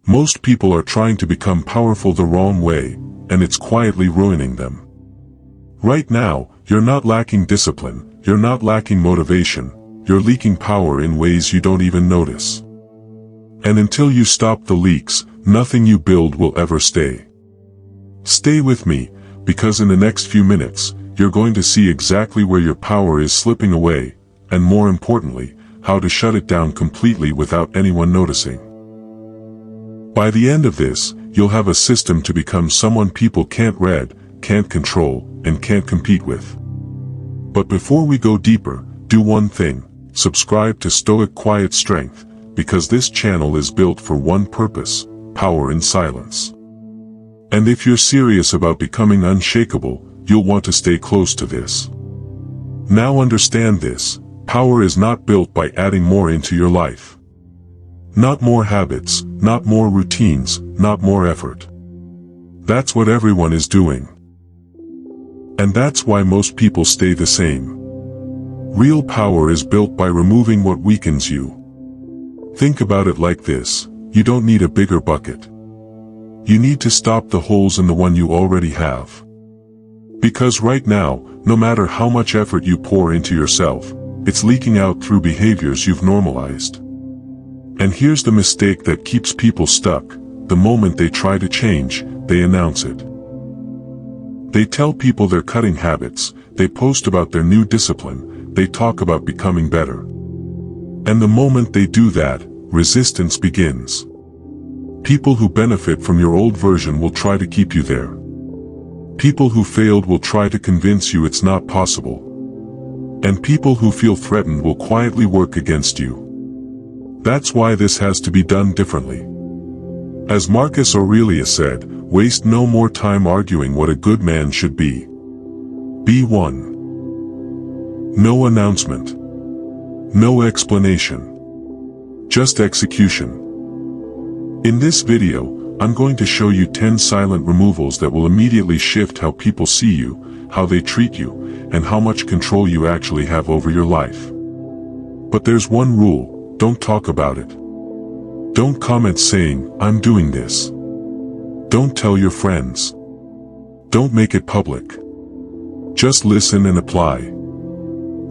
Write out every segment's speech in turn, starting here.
Most people are trying to become powerful the wrong way, and it's quietly ruining them. Right now, you're not lacking discipline, you're not lacking motivation, you're leaking power in ways you don't even notice. And until you stop the leaks, nothing you build will ever stay. Stay with me, because in the next few minutes, you're going to see exactly where your power is slipping away, and more importantly, how to shut it down completely without anyone noticing. By the end of this, you'll have a system to become someone people can't read, can't control, and can't compete with. But before we go deeper, do one thing: subscribe to Stoic Quiet Strength, because this channel is built for one purpose: power in silence. And if you're serious about becoming unshakable, you'll want to stay close to this. Now understand this: power is not built by adding more into your life. Not more habits, not more routines, not more effort. That's what everyone is doing. And that's why most people stay the same. Real power is built by removing what weakens you. Think about it like this: you don't need a bigger bucket. You need to stop the holes in the one you already have. Because right now, no matter how much effort you pour into yourself, it's leaking out through behaviors you've normalized. And here's the mistake that keeps people stuck: the moment they try to change, they announce it. They tell people they're cutting habits, they post about their new discipline, they talk about becoming better. And the moment they do that, resistance begins. People who benefit from your old version will try to keep you there. People who failed will try to convince you it's not possible. And people who feel threatened will quietly work against you. That's why this has to be done differently. As Marcus Aurelius said, waste no more time arguing what a good man should be. Be one. No announcement. No explanation. Just execution. In this video, I'm going to show you 10 silent removals that will immediately shift how people see you, how they treat you, and how much control you actually have over your life. But there's one rule: don't talk about it. Don't comment saying, "I'm doing this." Don't tell your friends. Don't make it public. Just listen and apply.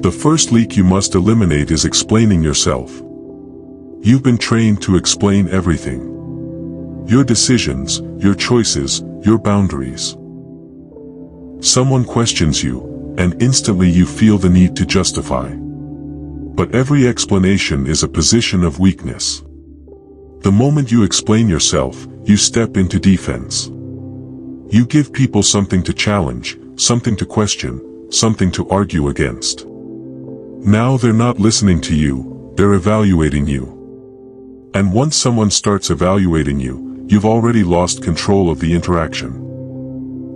The first leak you must eliminate is explaining yourself. You've been trained to explain everything. Your decisions, your choices, your boundaries. Someone questions you, and instantly you feel the need to justify. But every explanation is a position of weakness. The moment you explain yourself, you step into defense. You give people something to challenge, something to question, something to argue against. Now they're not listening to you, they're evaluating you. And once someone starts evaluating you, you've already lost control of the interaction.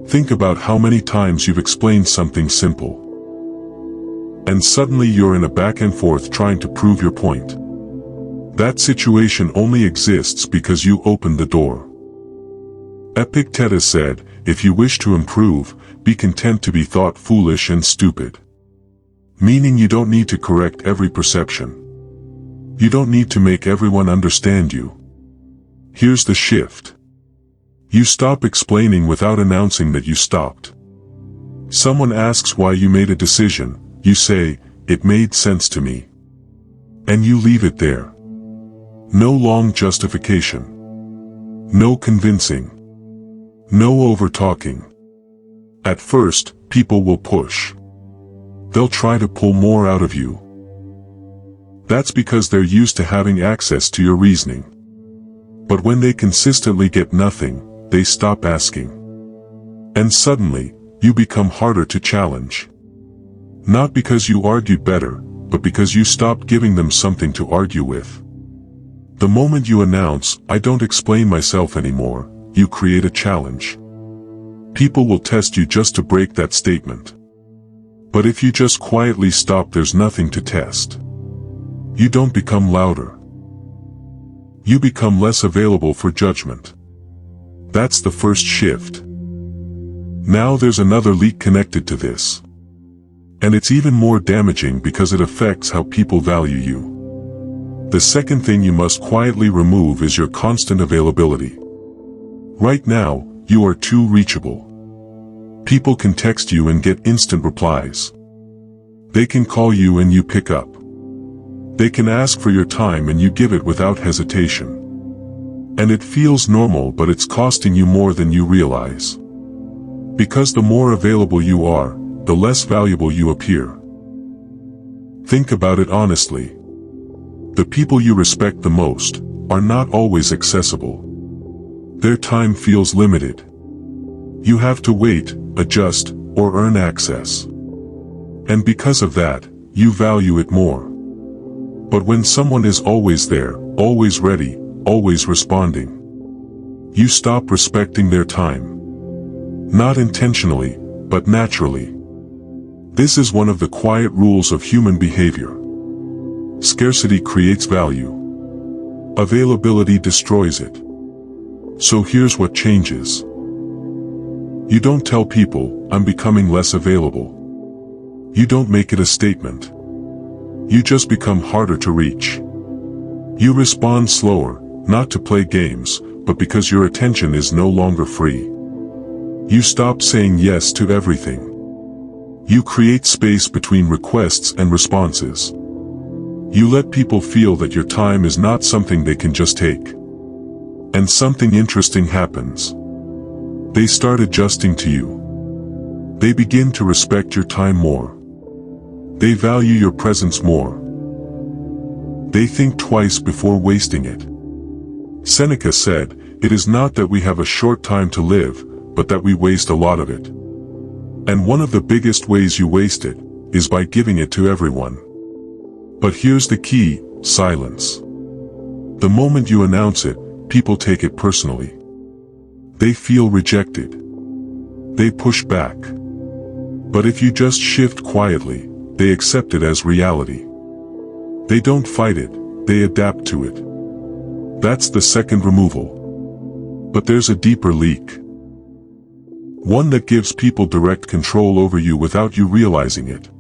Think about how many times you've explained something simple. And suddenly you're in a back and forth trying to prove your point. That situation only exists because you opened the door. Epictetus said, "If you wish to improve, be content to be thought foolish and stupid." Meaning you don't need to correct every perception. You don't need to make everyone understand you. Here's the shift. You stop explaining without announcing that you stopped. Someone asks why you made a decision, you say, "It made sense to me." And you leave it there. No long justification. No convincing. No over-talking. At first, people will push. They'll try to pull more out of you. That's because they're used to having access to your reasoning. But when they consistently get nothing, they stop asking. And suddenly, you become harder to challenge. Not because you argued better, but because you stopped giving them something to argue with. The moment you announce, "I don't explain myself anymore," you create a challenge. People will test you just to break that statement. But if you just quietly stop, there's nothing to test. You don't become louder. You become less available for judgment. That's the first shift. Now there's another leak connected to this. And it's even more damaging because it affects how people value you. The second thing you must quietly remove is your constant availability. Right now, you are too reachable. People can text you and get instant replies. They can call you and you pick up. They can ask for your time and you give it without hesitation. And it feels normal, but it's costing you more than you realize. Because the more available you are, the less valuable you appear. Think about it honestly. The people you respect the most are not always accessible. Their time feels limited. You have to wait, adjust, or earn access. And because of that, you value it more. But when someone is always there, always ready, always responding, you stop respecting their time. Not intentionally, but naturally. This is one of the quiet rules of human behavior. Scarcity creates value. Availability destroys it. So here's what changes. You don't tell people, "I'm becoming less available." You don't make it a statement. You just become harder to reach. You respond slower, not to play games, but because your attention is no longer free. You stop saying yes to everything. You create space between requests and responses. You let people feel that your time is not something they can just take. And something interesting happens. They start adjusting to you. They begin to respect your time more. They value your presence more. They think twice before wasting it. Seneca said, "It is not that we have a short time to live, but that we waste a lot of it." And one of the biggest ways you waste it is by giving it to everyone. But here's the key: silence. The moment you announce it, people take it personally. They feel rejected. They push back. But if you just shift quietly, they accept it as reality. They don't fight it, they adapt to it. That's the second removal. But there's a deeper leak. One that gives people direct control over you without you realizing it.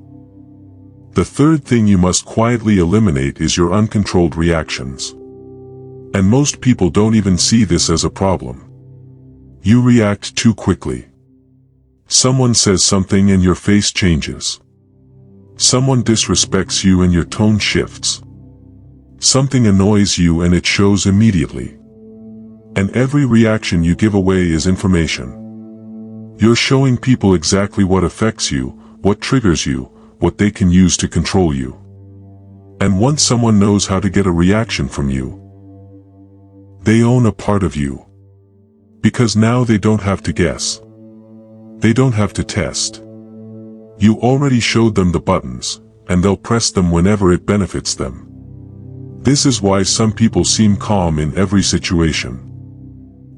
The third thing you must quietly eliminate is your uncontrolled reactions. And most people don't even see this as a problem. You react too quickly. Someone says something and your face changes. Someone disrespects you and your tone shifts. Something annoys you and it shows immediately. And every reaction you give away is information. You're showing people exactly what affects you, what triggers you, what they can use to control you. And once someone knows how to get a reaction from you, they own a part of you. Because now they don't have to guess. They don't have to test. You already showed them the buttons, and they'll press them whenever it benefits them. This is why some people seem calm in every situation.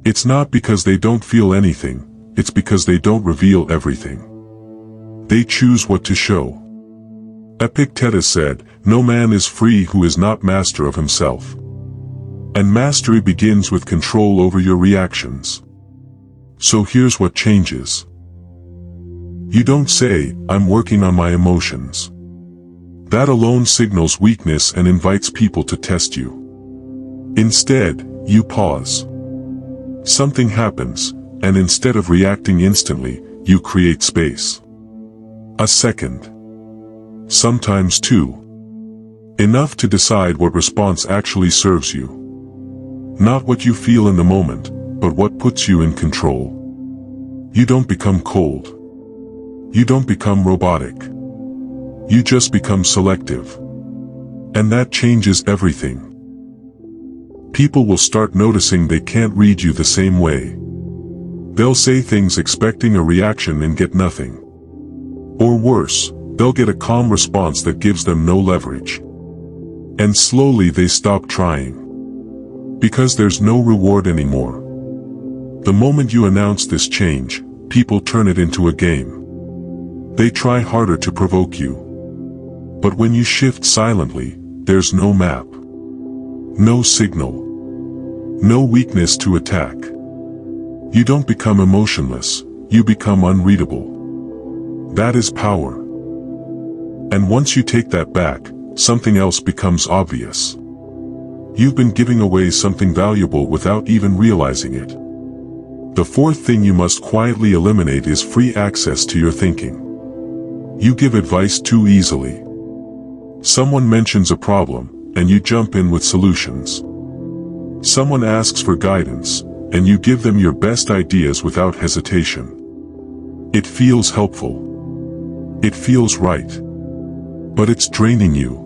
It's not because they don't feel anything, it's because they don't reveal everything. They choose what to show. Epictetus said, "No man is free who is not master of himself." And mastery begins with control over your reactions. So here's what changes. You don't say, "I'm working on my emotions." That alone signals weakness and invites people to test you. Instead, you pause. Something happens, and instead of reacting instantly, you create space. A second. Sometimes two. Enough to decide what response actually serves you. Not what you feel in the moment, but what puts you in control. You don't become cold. You don't become robotic. You just become selective. And that changes everything. People will start noticing they can't read you the same way. They'll say things expecting a reaction and get nothing. Or worse, they'll get a calm response that gives them no leverage. And slowly they stop trying. Because there's no reward anymore. The moment you announce this change, people turn it into a game. They try harder to provoke you. But when you shift silently, there's no map. No signal. No weakness to attack. You don't become emotionless, you become unreadable. That is power. And once you take that back, something else becomes obvious. You've been giving away something valuable without even realizing it. The fourth thing you must quietly eliminate is free access to your thinking. You give advice too easily. Someone mentions a problem, and you jump in with solutions. Someone asks for guidance, and you give them your best ideas without hesitation. It feels helpful. It feels right. But it's draining you.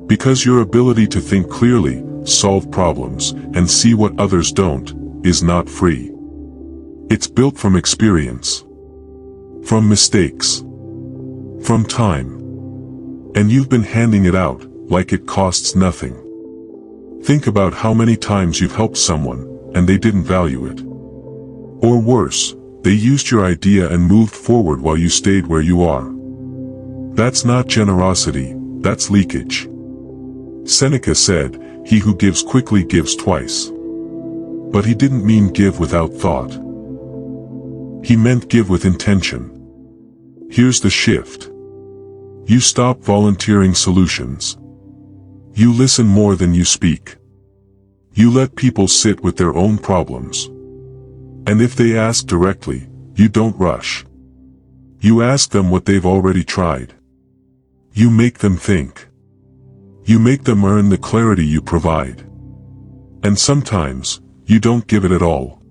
Because your ability to think clearly, solve problems, and see what others don't, is not free. It's built from experience. From mistakes. From time. And you've been handing it out, like it costs nothing. Think about how many times you've helped someone, and they didn't value it. Or worse, they used your idea and moved forward while you stayed where you are. That's not generosity, that's leakage. Seneca said, "He who gives quickly gives twice." But he didn't mean give without thought. He meant give with intention. Here's the shift. You stop volunteering solutions. You listen more than you speak. You let people sit with their own problems. And if they ask directly, you don't rush. You ask them what they've already tried. You make them think. You make them earn the clarity you provide. And sometimes, you don't give it at all.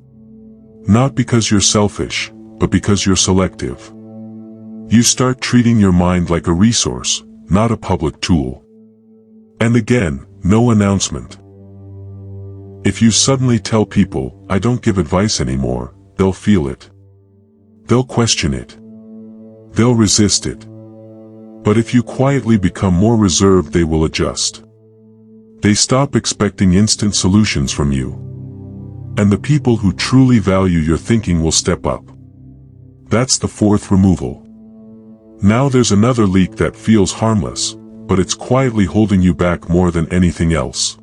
Not because you're selfish, but because you're selective. You start treating your mind like a resource, not a public tool. And again, no announcement. If you suddenly tell people, "I don't give advice anymore," they'll feel it. They'll question it. They'll resist it. But if you quietly become more reserved, they will adjust. They stop expecting instant solutions from you. And the people who truly value your thinking will step up. That's the fourth removal. Now there's another leak that feels harmless, but it's quietly holding you back more than anything else.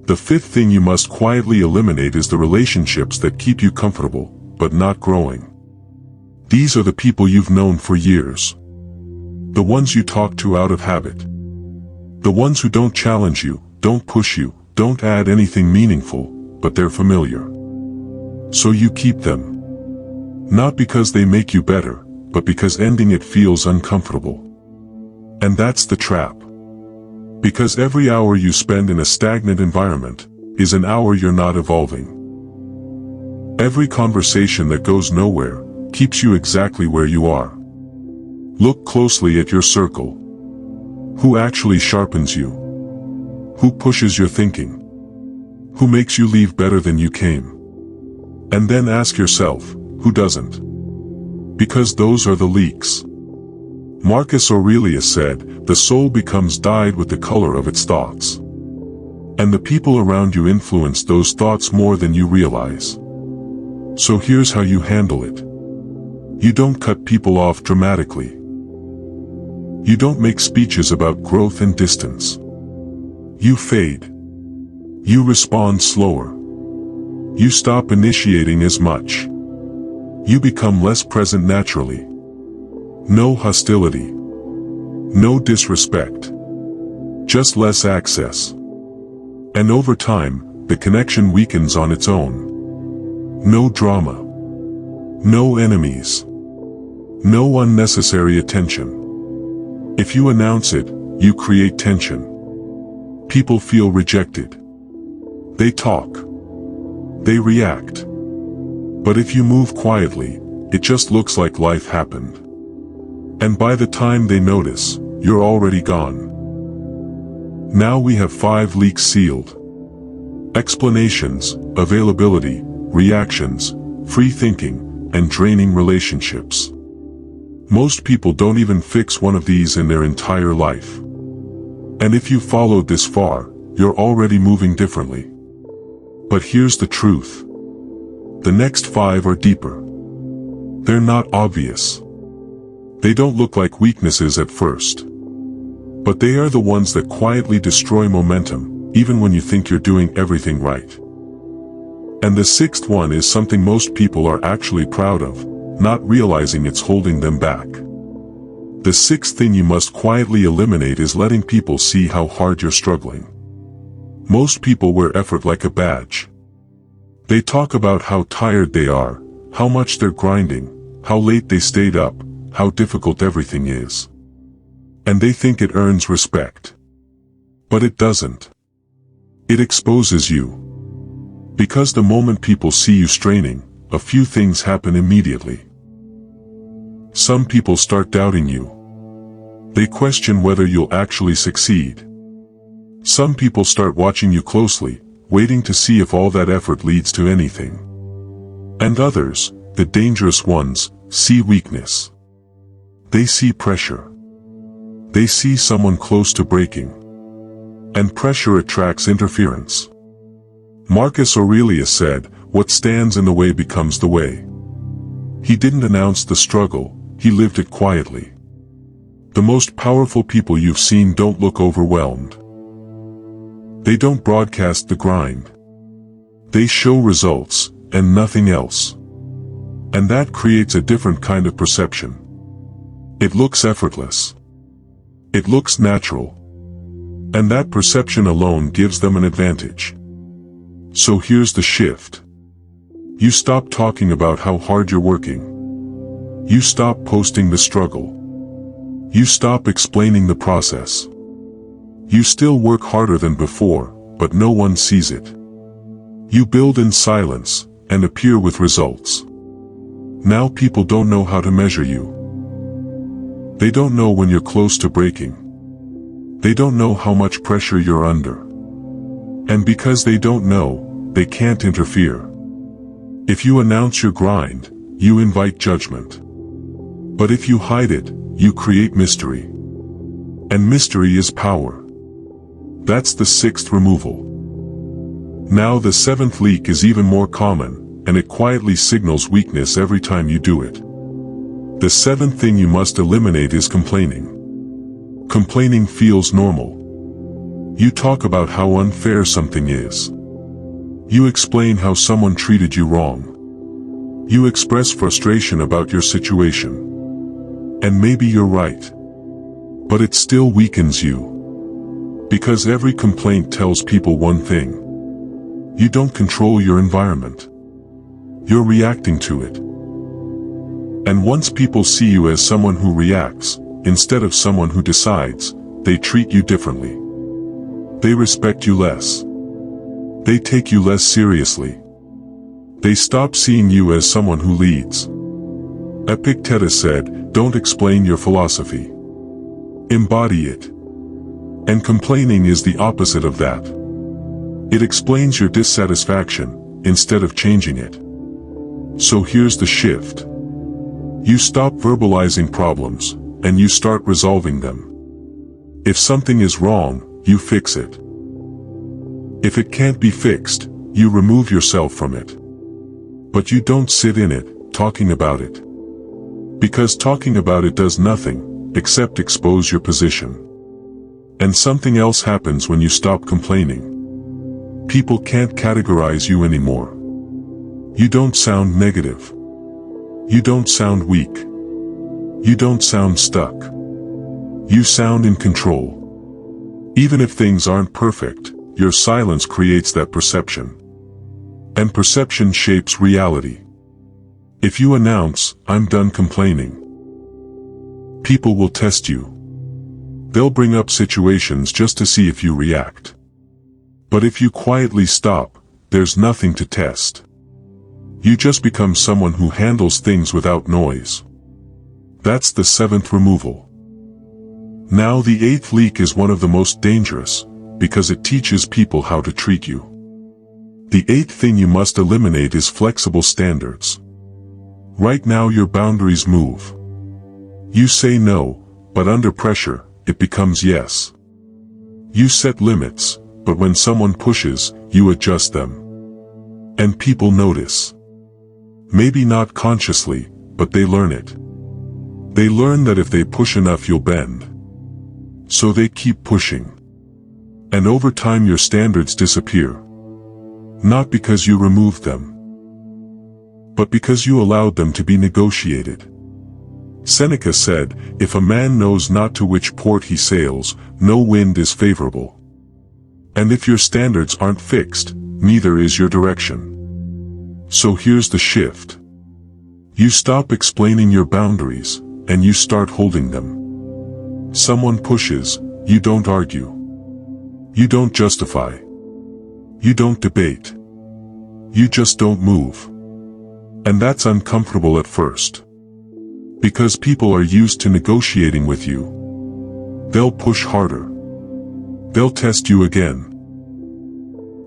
The fifth thing you must quietly eliminate is the relationships that keep you comfortable, but not growing. These are the people you've known for years. The ones you talk to out of habit. The ones who don't challenge you, don't push you, don't add anything meaningful, but they're familiar. So you keep them. Not because they make you better, but because ending it feels uncomfortable. And that's the trap. Because every hour you spend in a stagnant environment is an hour you're not evolving. Every conversation that goes nowhere keeps you exactly where you are. Look closely at your circle. Who actually sharpens you? Who pushes your thinking? Who makes you leave better than you came? And then ask yourself, who doesn't? Because those are the leaks. Marcus Aurelius said, "The soul becomes dyed with the color of its thoughts." And the people around you influence those thoughts more than you realize. So here's how you handle it. You don't cut people off dramatically. You don't make speeches about growth and distance. You fade. You respond slower. You stop initiating as much. You become less present naturally. No hostility. No disrespect. Just less access. And over time, the connection weakens on its own. No drama. No enemies. No unnecessary attention. If you announce it, you create tension. People feel rejected. They talk. They react. But if you move quietly, it just looks like life happened. And by the time they notice, you're already gone. Now we have 5 leaks sealed. Explanations, availability, reactions, free thinking, and draining relationships. Most people don't even fix one of these in their entire life. And if you followed this far, you're already moving differently. But here's the truth. The next 5 are deeper. They're not obvious. They don't look like weaknesses at first. But they are the ones that quietly destroy momentum, even when you think you're doing everything right. And the 6th one is something most people are actually proud of, not realizing it's holding them back. The 6th thing you must quietly eliminate is letting people see how hard you're struggling. Most people wear effort like a badge. They talk about how tired they are, how much they're grinding, how late they stayed up, how difficult everything is. And they think it earns respect. But it doesn't. It exposes you. Because the moment people see you straining, a few things happen immediately. Some people start doubting you. They question whether you'll actually succeed. Some people start watching you closely, waiting to see if all that effort leads to anything. And others, the dangerous ones, see weakness. They see pressure. They see someone close to breaking. And pressure attracts interference. Marcus Aurelius said, "What stands in the way becomes the way." He didn't announce the struggle, he lived it quietly. The most powerful people you've seen don't look overwhelmed. They don't broadcast the grind. They show results, and nothing else. And that creates a different kind of perception. It looks effortless. It looks natural. And that perception alone gives them an advantage. So here's the shift. You stop talking about how hard you're working. You stop posting the struggle. You stop explaining the process. You still work harder than before, but no one sees it. You build in silence, and appear with results. Now people don't know how to measure you. They don't know when you're close to breaking. They don't know how much pressure you're under. And because they don't know, they can't interfere. If you announce your grind, you invite judgment. But if you hide it, you create mystery. And mystery is power. That's the sixth removal. Now the seventh leak is even more common, and it quietly signals weakness every time you do it. The seventh thing you must eliminate is complaining. Complaining feels normal. You talk about how unfair something is. You explain how someone treated you wrong. You express frustration about your situation. And maybe you're right. But it still weakens you. Because every complaint tells people one thing. You don't control your environment. You're reacting to it. And once people see you as someone who reacts, instead of someone who decides, they treat you differently. They respect you less. They take you less seriously. They stop seeing you as someone who leads. Epictetus said, "Don't explain your philosophy. Embody it." And complaining is the opposite of that. It explains your dissatisfaction, instead of changing it. So here's the shift. You stop verbalizing problems, and you start resolving them. If something is wrong, you fix it. If it can't be fixed, you remove yourself from it. But you don't sit in it, talking about it. Because talking about it does nothing, except expose your position. And something else happens when you stop complaining. People can't categorize you anymore. You don't sound negative. You don't sound weak. You don't sound stuck. You sound in control. Even if things aren't perfect, your silence creates that perception. And perception shapes reality. If you announce, "I'm done complaining," people will test you. They'll bring up situations just to see if you react. But if you quietly stop, there's nothing to test. You just become someone who handles things without noise. That's the seventh removal. Now the eighth leak is one of the most dangerous, because it teaches people how to treat you. The eighth thing you must eliminate is flexible standards. Right now your boundaries move. You say no, but under pressure, it becomes yes. You set limits, but when someone pushes, you adjust them. And people notice. Maybe not consciously, but they learn it. They learn that if they push enough you'll bend. So they keep pushing. And over time your standards disappear. Not because you removed them, but because you allowed them to be negotiated. Seneca said, "If a man knows not to which port he sails, no wind is favorable." And if your standards aren't fixed, neither is your direction. So here's the shift. You stop explaining your boundaries, and you start holding them. Someone pushes, you don't argue. You don't justify. You don't debate. You just don't move. And that's uncomfortable at first. Because people are used to negotiating with you. They'll push harder. They'll test you again.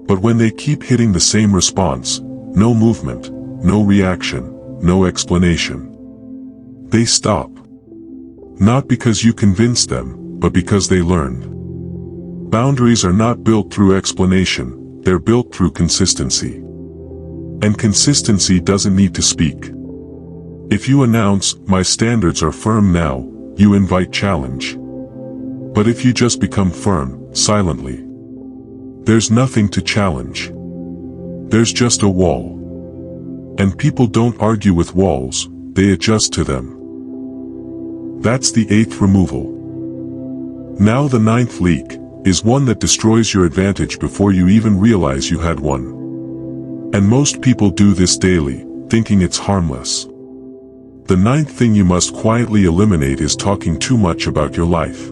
But when they keep hitting the same response, no movement, no reaction, no explanation, they stop. Not because you convinced them, but because they learned. Boundaries are not built through explanation, they're built through consistency. And consistency doesn't need to speak. If you announce, "My standards are firm now," you invite challenge. But if you just become firm, silently, there's nothing to challenge. There's just a wall. And people don't argue with walls, they adjust to them. That's the 8th removal. Now the 9th leak is one that destroys your advantage before you even realize you had one. And most people do this daily, thinking it's harmless. The 9th thing you must quietly eliminate is talking too much about your life.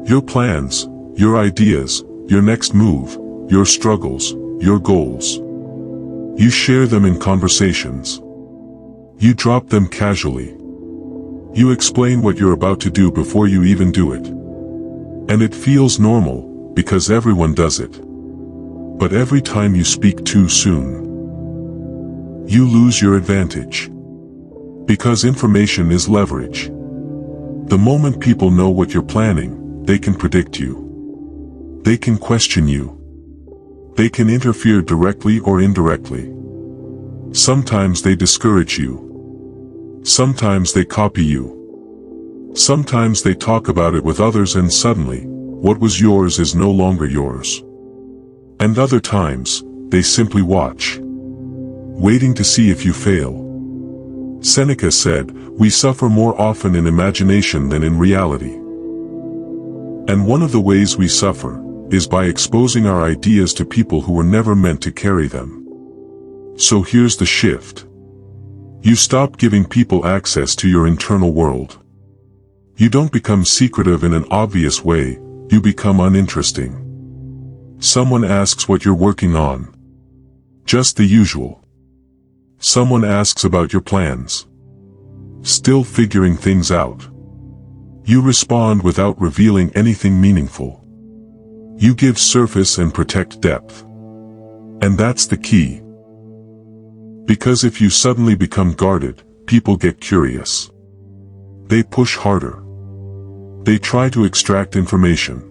Your plans, your ideas, your next move, your struggles, your goals. You share them in conversations. You drop them casually. You explain what you're about to do before you even do it. And it feels normal, because everyone does it. But every time you speak too soon, you lose your advantage. Because information is leverage. The moment people know what you're planning, they can predict you. They can question you. They can interfere directly or indirectly. Sometimes they discourage you. Sometimes they copy you. Sometimes they talk about it with others and suddenly, what was yours is no longer yours. And other times, they simply watch, waiting to see if you fail. Seneca said, "We suffer more often in imagination than in reality." And one of the ways we suffer is by exposing our ideas to people who were never meant to carry them. So here's the shift. You stop giving people access to your internal world. You don't become secretive in an obvious way, you become uninteresting. Someone asks what you're working on. Just the usual. Someone asks about your plans. Still figuring things out. You respond without revealing anything meaningful. You give surface and protect depth. And that's the key. Because if you suddenly become guarded, people get curious. They push harder. They try to extract information.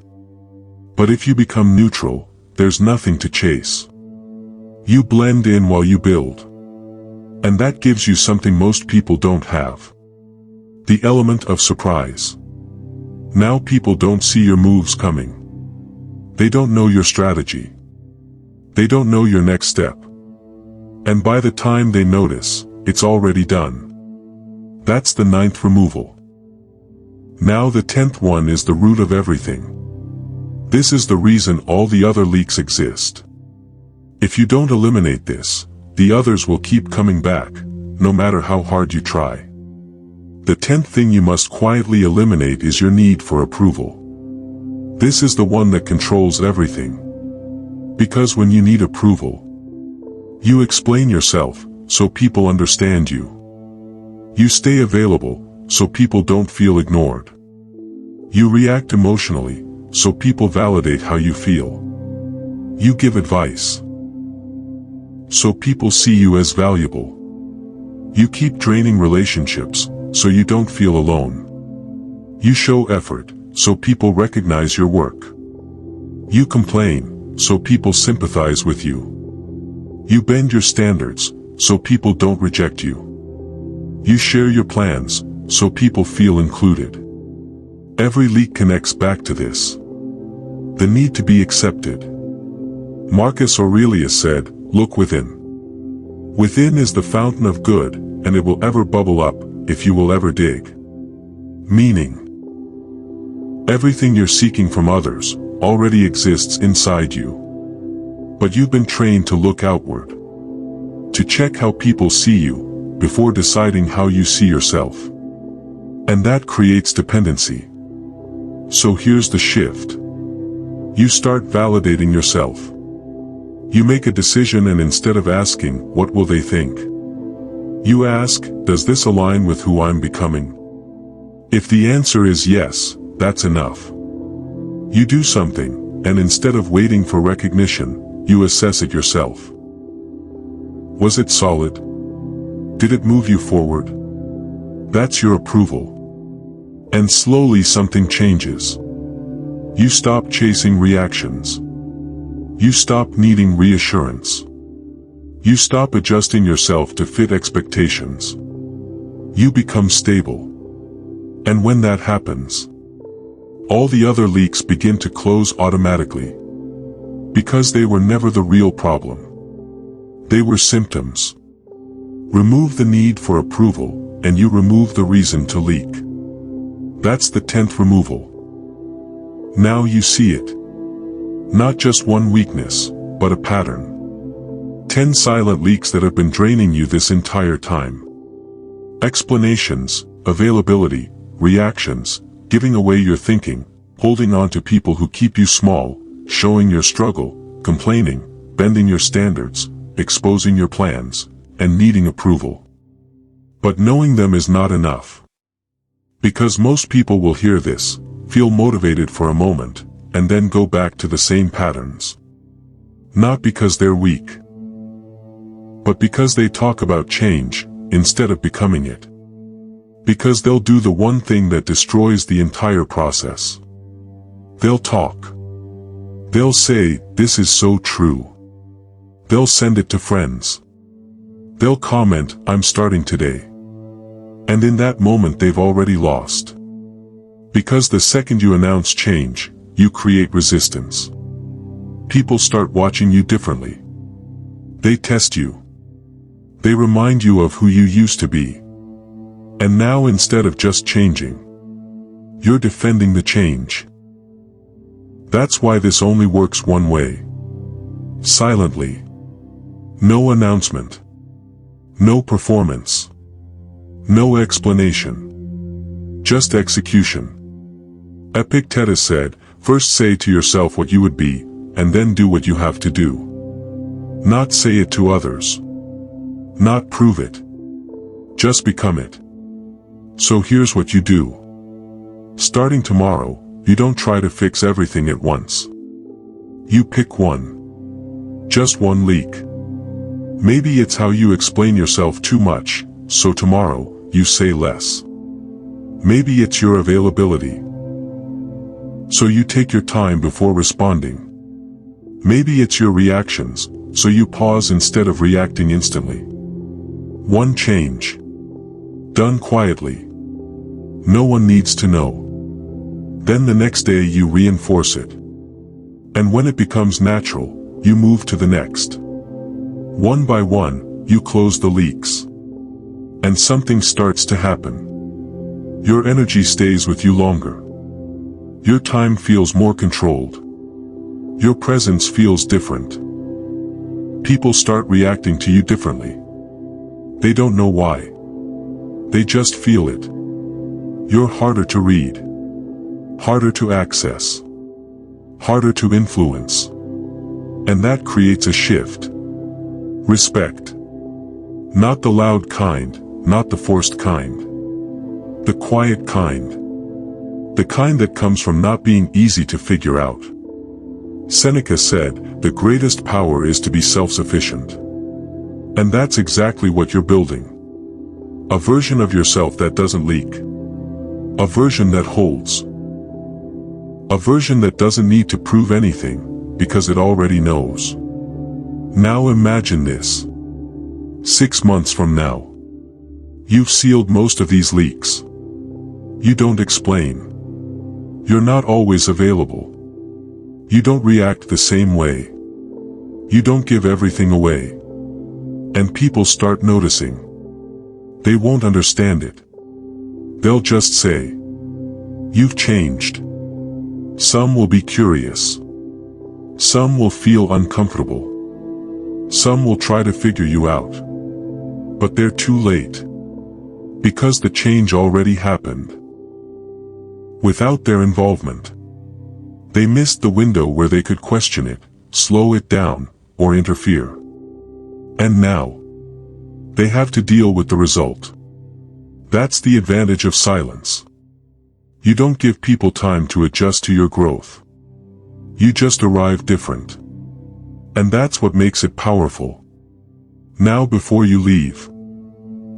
But if you become neutral, there's nothing to chase. You blend in while you build. And that gives you something most people don't have. The element of surprise. Now people don't see your moves coming. They don't know your strategy. They don't know your next step. And by the time they notice, it's already done. That's the 9th removal. Now the 10th one is the root of everything. This is the reason all the other leaks exist. If you don't eliminate this, the others will keep coming back, no matter how hard you try. The 10th thing you must quietly eliminate is your need for approval. This is the one that controls everything. Because when you need approval, you explain yourself, so people understand you. You stay available, so people don't feel ignored. You react emotionally, so people validate how you feel. You give advice, so people see you as valuable. You keep draining relationships, so you don't feel alone. You show effort, so people recognize your work. You complain, so people sympathize with you. You bend your standards, so people don't reject you. You share your plans, so people feel included. Every leak connects back to this. The need to be accepted. Marcus Aurelius said, "Look within. Within is the fountain of good, and it will ever bubble up, if you will ever dig." Meaning, everything you're seeking from others, already exists inside you. But you've been trained to look outward. To check how people see you, before deciding how you see yourself. And that creates dependency. So here's the shift. You start validating yourself. You make a decision, and instead of asking, "What will they think?" you ask, "Does this align with who I'm becoming?" If the answer is yes, that's enough. You do something, and instead of waiting for recognition, you assess it yourself. Was it solid? Did it move you forward? That's your approval. And slowly something changes. You stop chasing reactions. You stop needing reassurance. You stop adjusting yourself to fit expectations. You become stable. And when that happens, all the other leaks begin to close automatically. Because they were never the real problem. They were symptoms. Remove the need for approval, and you remove the reason to leak. That's the 10th removal. Now you see it. Not just one weakness, but a pattern. 10 silent leaks that have been draining you this entire time. Explanations, availability, reactions, giving away your thinking, holding on to people who keep you small, showing your struggle, complaining, bending your standards, exposing your plans, and needing approval. But knowing them is not enough. Because most people will hear this, feel motivated for a moment, and then go back to the same patterns. Not because they're weak, but because they talk about change, instead of becoming it. Because they'll do the one thing that destroys the entire process. They'll talk. They'll say, "This is so true." They'll send it to friends. They'll comment, "I'm starting today." And in that moment they've already lost. Because the second you announce change, you create resistance. People start watching you differently. They test you. They remind you of who you used to be. And now instead of just changing, you're defending the change. That's why this only works one way. Silently. No announcement. No performance. No explanation. Just execution. Epictetus said, "First say to yourself what you would be, and then do what you have to do." Not say it to others. Not prove it. Just become it. So here's what you do. Starting tomorrow, you don't try to fix everything at once. You pick one. Just one leak. Maybe it's how you explain yourself too much, so tomorrow, you say less. Maybe it's your availability. So you take your time before responding. Maybe it's your reactions, so you pause instead of reacting instantly. One change. Done quietly. No one needs to know. Then the next day you reinforce it. And when it becomes natural, you move to the next. One by one, you close the leaks. And something starts to happen. Your energy stays with you longer. Your time feels more controlled. Your presence feels different. People start reacting to you differently. They don't know why. They just feel it. You're harder to read. Harder to access. Harder to influence. And that creates a shift. Respect. Not the loud kind, not the forced kind. The quiet kind. The kind that comes from not being easy to figure out. Seneca said, "The greatest power is to be self-sufficient." And that's exactly what you're building. A version of yourself that doesn't leak. A version that holds. A version that doesn't need to prove anything, because it already knows. Now imagine this. 6 months from now. You've sealed most of these leaks. You don't explain. You're not always available. You don't react the same way. You don't give everything away. And people start noticing. They won't understand it. They'll just say, "You've changed. Some will be curious. Some will feel uncomfortable. Some will try to figure you out. But they're too late. Because the change already happened. Without their involvement, they missed the window where they could question it, slow it down, or interfere. And now, they have to deal with the result. That's the advantage of silence. You don't give people time to adjust to your growth. You just arrive different. And that's what makes it powerful. Now before you leave,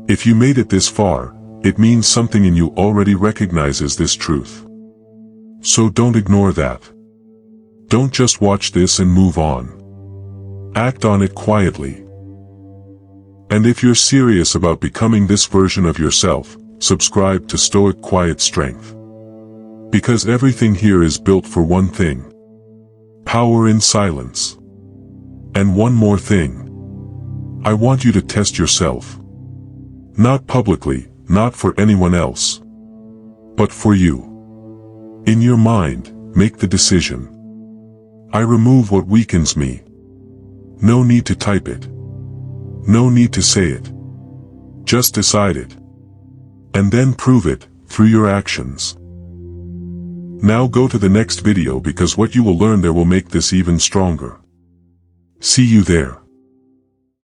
if you made it this far, it means something in you already recognizes this truth. So don't ignore that. Don't just watch this and move on. Act on it quietly. And if you're serious about becoming this version of yourself, subscribe to Stoic Quiet Strength. Because everything here is built for one thing. Power in silence. And one more thing. I want you to test yourself. Not publicly, not for anyone else. But for you. In your mind, make the decision. I remove what weakens me. No need to type it. No need to say it. Just decide it. And then prove it, through your actions. Now go to the next video because what you will learn there will make this even stronger. See you there.